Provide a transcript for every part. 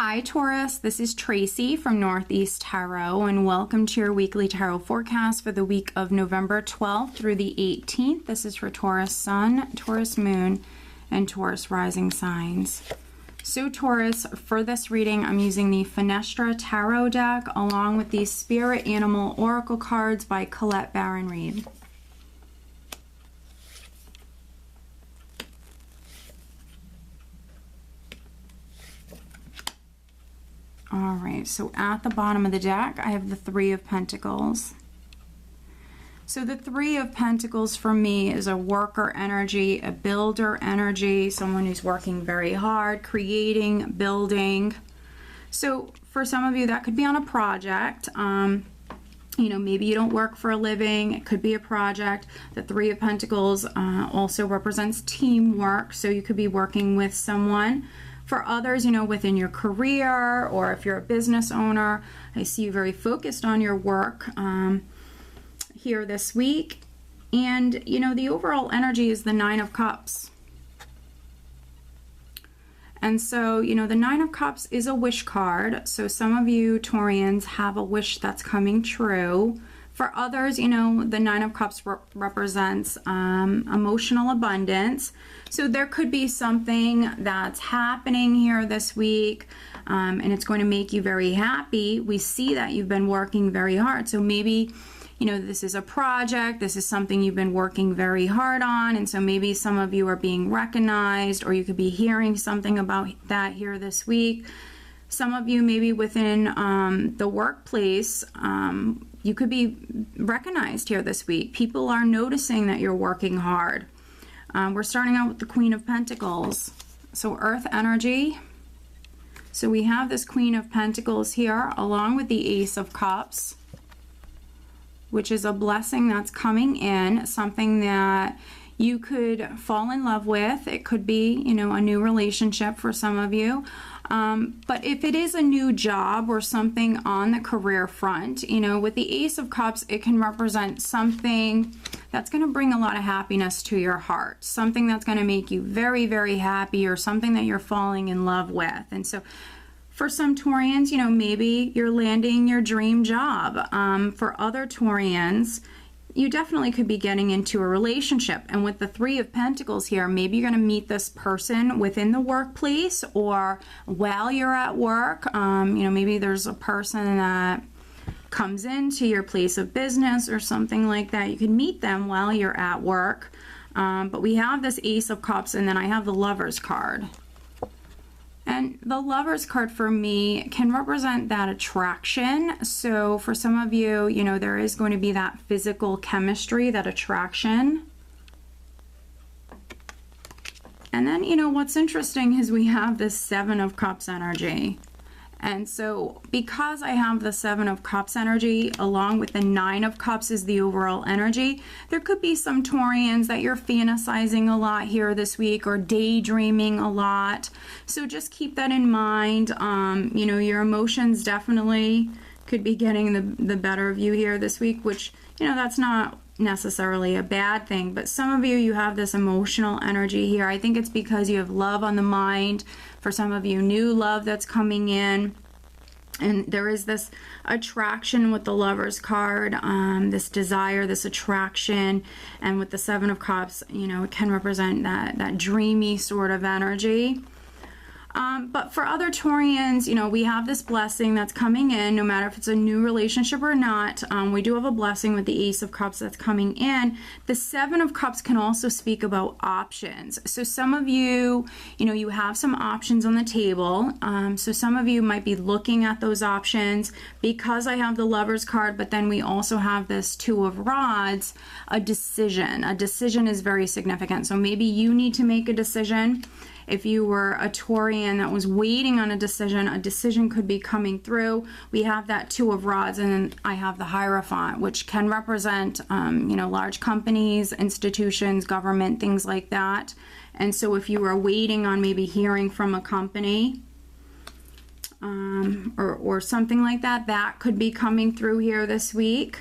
Hi Taurus, this is Tracy from Northeast Tarot and welcome to your weekly tarot forecast for the week of November 12th through the 18th. This is for Taurus Sun, Taurus Moon, and Taurus Rising signs. So Taurus, for this reading I'm using the Fenestra Tarot deck along with the Spirit Animal Oracle cards by Colette Baron Reid. Alright, so at the bottom of the deck, I have the Three of Pentacles. So the Three of Pentacles for me is a worker energy, a builder energy, someone who's working very hard, creating, building. So for some of you, that could be on a project. Maybe you don't work for a living. It could be a project. The Three of Pentacles also represents teamwork, so you could be working with someone. For others, within your career, or if you're a business owner, I see you very focused on your work here this week. And, the overall energy is the Nine of Cups. And so, the Nine of Cups is a wish card. So some of you Taurians have a wish that's coming true. For others, the Nine of Cups represents emotional abundance. So there could be something that's happening here this week, and it's going to make you very happy. We see that you've been working very hard. So maybe, this is a project. This is something you've been working very hard on. And so maybe some of you are being recognized, or you could be hearing something about that here this week. Some of you maybe within the workplace, you could be recognized here this week. People are noticing that you're working hard. We're starting out with the Queen of Pentacles. So Earth energy. So we have this Queen of Pentacles here along with the Ace of Cups, which is a blessing that's coming in, something that you could fall in love with. It could be, a new relationship for some of you. But if it is a new job or something on the career front, with the Ace of Cups, it can represent something that's going to bring a lot of happiness to your heart, something that's going to make you very, very happy, or something that you're falling in love with. And so for some Taurians, maybe you're landing your dream job. For other Taurians, you definitely could be getting into a relationship. And with the Three of Pentacles here, maybe you're going to meet this person within the workplace or while you're at work. Maybe there's a person that comes into your place of business or something like that. You can meet them while you're at work. But we have this Ace of Cups, and then I have the Lovers card. And the Lovers card for me can represent that attraction. So for some of you, there is going to be that physical chemistry, that attraction. And then, what's interesting is we have this Seven of Cups energy. And so because I have the Seven of Cups energy along with the Nine of Cups is the overall energy, there could be some Taurians that you're fantasizing a lot here this week or daydreaming a lot. So just keep that in mind. Your emotions definitely could be getting the better of you here this week, which, that's not necessarily a bad thing. But some of you have this emotional energy here. I think it's because you have love on the mind. For some of you, new love that's coming in. And there is this attraction with the Lovers card, this desire, this attraction. And with the Seven of Cups, it can represent that dreamy sort of energy. But for other Taurians, we have this blessing that's coming in, no matter if it's a new relationship or not. We do have a blessing with the Ace of Cups that's coming in. The Seven of Cups can also speak about options. So some of you, you have some options on the table. So some of you might be looking at those options. Because I have the Lovers card, but then we also have this Two of Rods, a decision. A decision is very significant. So maybe you need to make a decision. If you were a Taurian that was waiting on a decision could be coming through. We have that Two of Rods, and then I have the Hierophant, which can represent, large companies, institutions, government, things like that. And so if you were waiting on maybe hearing from a company or something like that, that could be coming through here this week.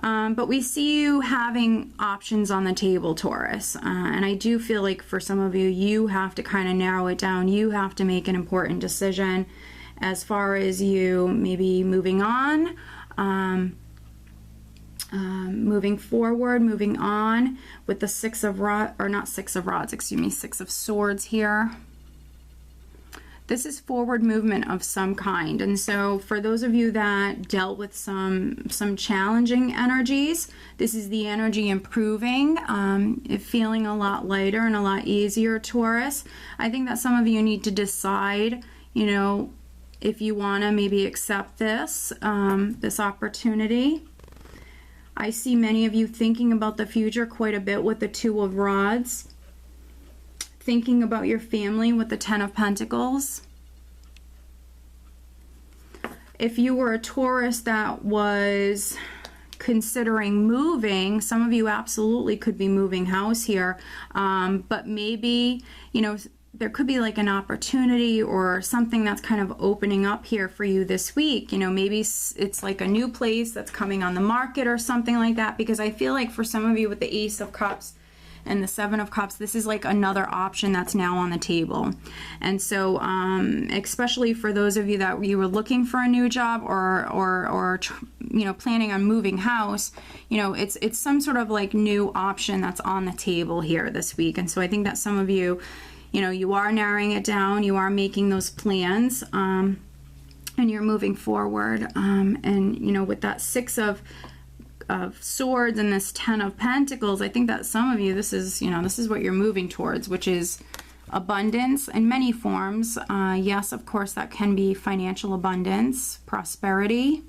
But we see you having options on the table, Taurus. And I do feel like for some of you, you have to kind of narrow it down. You have to make an important decision as far as you maybe moving on, moving forward, moving on with the Six of Swords here. This is forward movement of some kind. And so for those of you that dealt with some challenging energies, this is the energy improving, feeling a lot lighter and a lot easier, Taurus. I think that some of you need to decide, you know, if you want to maybe accept this, this opportunity. I see many of you thinking about the future quite a bit with the Two of Rods. Thinking about your family with the Ten of Pentacles. If you were a Taurus that was considering moving, some of you absolutely could be moving house here, but maybe, you know, there could be like an opportunity or something that's kind of opening up here for you this week. You know, maybe it's like a new place that's coming on the market or something like that, because I feel like for some of you with the Ace of Cups and the Seven of Cups, this is like another option that's now on the table. And so especially for those of you that you were looking for a new job or you know, planning on moving house, you know, it's some sort of like new option that's on the table here this week. And so I think that some of you, you know, you are narrowing it down, you are making those plans, and you're moving forward. And you know, with that Six of Swords and this Ten of Pentacles, I think that some of you, this is, you know, this is what you're moving towards, which is abundance in many forms. Yes, of course, that can be financial abundance, prosperity,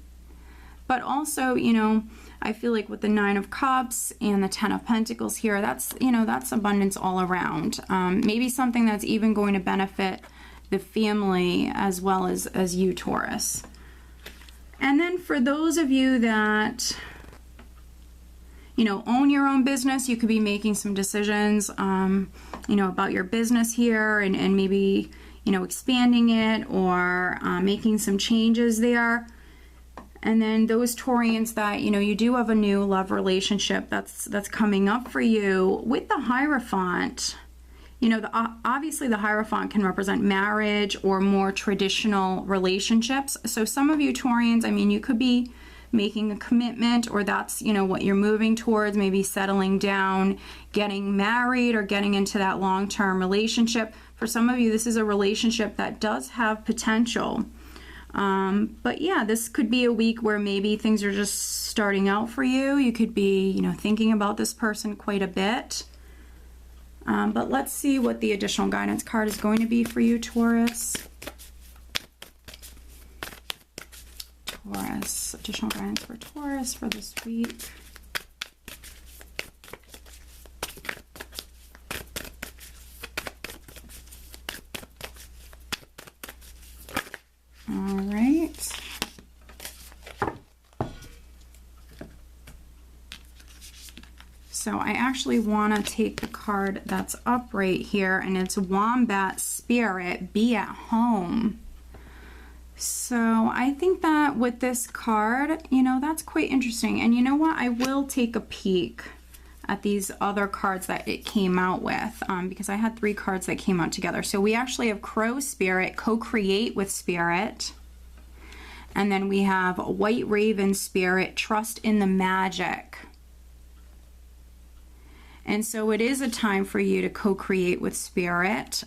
but also, you know, I feel like with the Nine of Cups and the Ten of Pentacles here, that's, you know, that's abundance all around. Maybe something that's even going to benefit the family as well as you, Taurus. And then for those of you that, you know, own your own business, you could be making some decisions, you know, about your business here and maybe, you know, expanding it or making some changes there. And then those Taurians that, you know, you do have a new love relationship that's coming up for you with the Hierophant. You know, obviously the Hierophant can represent marriage or more traditional relationships. So some of you Taurians, I mean, you could be making a commitment, or that's, you know, what you're moving towards, maybe settling down, getting married, or getting into that long-term relationship. For some of you, this is a relationship that does have potential. But yeah, this could be a week where maybe things are just starting out for you. You could be, you know, thinking about this person quite a bit. But let's see what the additional guidance card is going to be for you, Taurus. Additional guidance for Taurus for this week. All right. So I actually want to take the card that's up right here, and it's Wombat Spirit, be at home. So I think that with this card, you know, that's quite interesting. And you know what? I will take a peek at these other cards that it came out with, because I had 3 cards that came out together. So we actually have Crow Spirit, co-create with Spirit. And then we have White Raven Spirit, trust in the magic. And so it is a time for you to co-create with Spirit,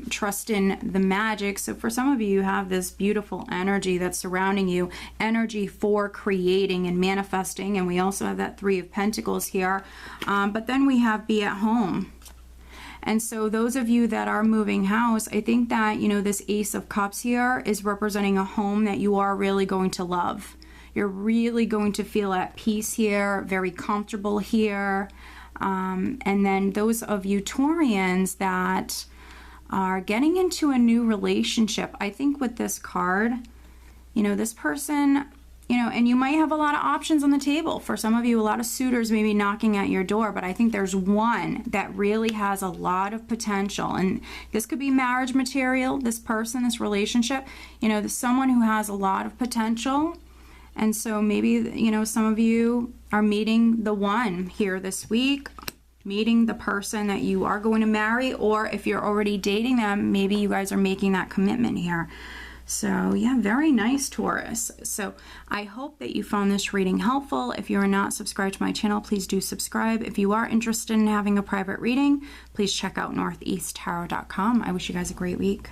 trust in the magic. So for some of you, you have this beautiful energy that's surrounding you, energy for creating and manifesting. And we also have that Three of Pentacles here. But then we have be at home. And so those of you that are moving house, I think that, you know, this Ace of Cups here is representing a home that you are really going to love. You're really going to feel at peace here, very comfortable here. And then those of you Taurians that are getting into a new relationship, I think with this card, you know, this person, you know, and you might have a lot of options on the table. For some of you, a lot of suitors may be knocking at your door, but I think there's one that really has a lot of potential. And this could be marriage material, this person, this relationship, you know, there's someone who has a lot of potential. And so maybe, you know, some of you are meeting the one here this week, meeting the person that you are going to marry, or if you're already dating them, maybe you guys are making that commitment here. So yeah, very nice, Taurus. So I hope that you found this reading helpful. If you are not subscribed to my channel, please do subscribe. If you are interested in having a private reading, please check out northeasttarot.com. I wish you guys a great week.